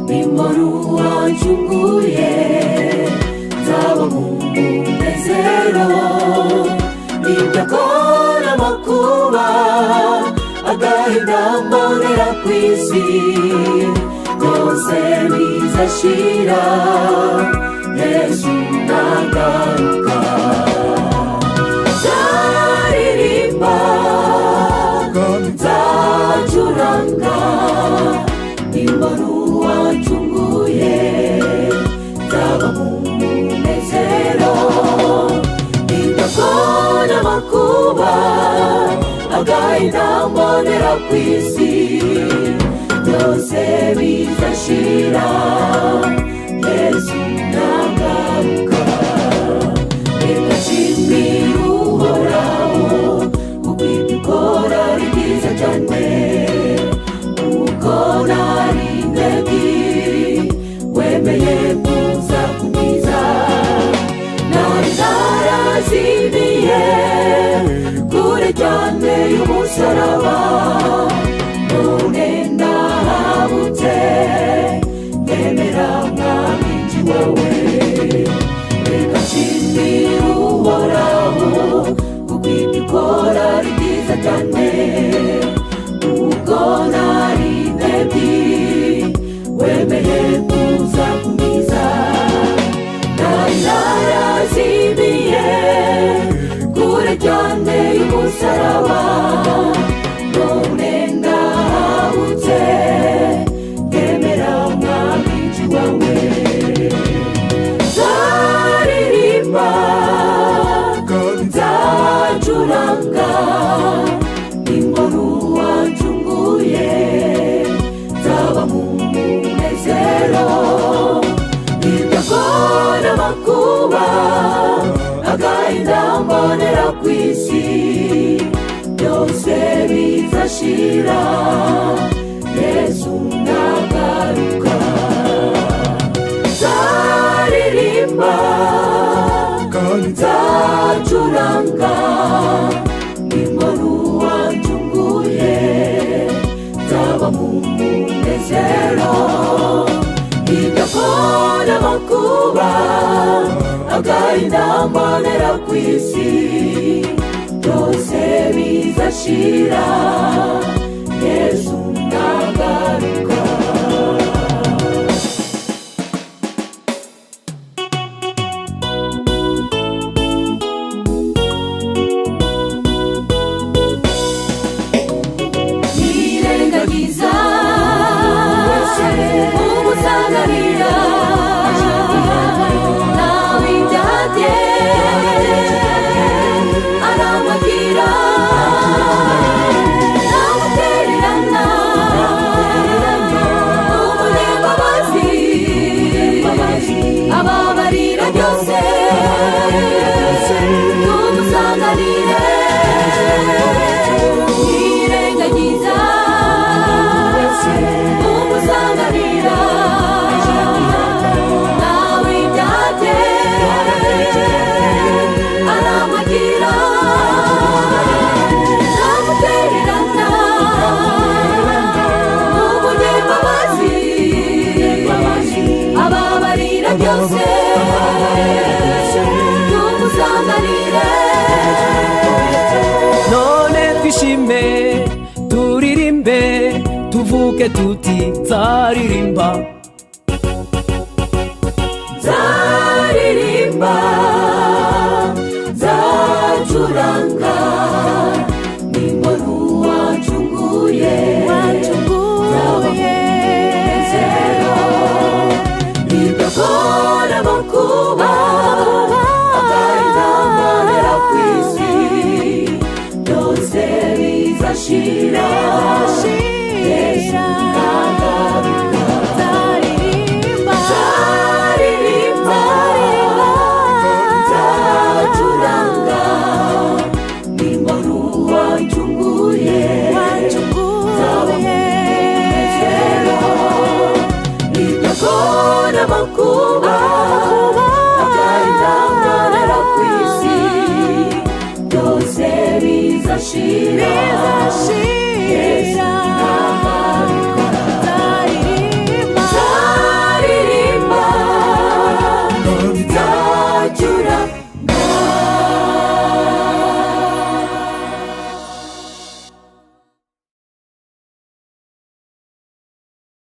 nimero wacunguye, nzaba mu munezero. Nibyo akora amakuba, agahinda mbonera ku isi, byose bizashira Yesu nagaruka. Nzaririmba, nzacuranga, nimero wacunguye, nzaba mu munezero. Nibyo akora amakuba, agahinda mbonera ku isi, byose bizashira Yesu nagaruka. Reka nshimire Uhoraho, kuko ibyo ukora ari byiza cyane. Uko nari intege, wemeye kuza kunkiza. Nari narazimiye kure cyane y'umusaraba, none ndahabutse, nemera mwami ndi wowe. Reka nshimire Uhoraho, kuko ibyo ukora ari byiza cyane. Ubwo nari intege, wemeye kuza kunkiza. Nari narazimiye kure cyane y'umusaraba, none ndahabutse, nemera mwami ndi wowe. Nzaririmba, nzacuranga, nimero wacunguye, nzaba mu munezero. Nibyo akora amakuba, agahinda mbonera ku isi, byose bizashira Yesu nagaruka. Nzaririmba, nzacuranga, nimero wacunguye, nzaba mu munezero. Nibyo akora amakuba, agahinda mbonera ku isi, byose bizashira Yesu nagaruka. Nirengagiza umusanganira, nawe ibyaha bye aramubwira. Namutererana, umunyambabazi, ababarira byose, tumusanganire. Nirengagiza umusanganira, nawe ibyaha bye aramubwira. Namutererana, n'umunyambabazi, ababarira byose, tumusanganire. none twishime turirimbe, tuvuge tuti nzaririmba. Nzaririmba, nzacuranga, nimero wacunguye, nzaba mu munezero. Nibyo akora amakuba, agahinda mbonera ku isi, byose bizashira Yesu nagaruka. Nzaririmba, nzacuranga, nimero wacunguye, nzaba mu munezero. Nibyo akora amakuba, agahinda mbonera ku isi, byose bizashira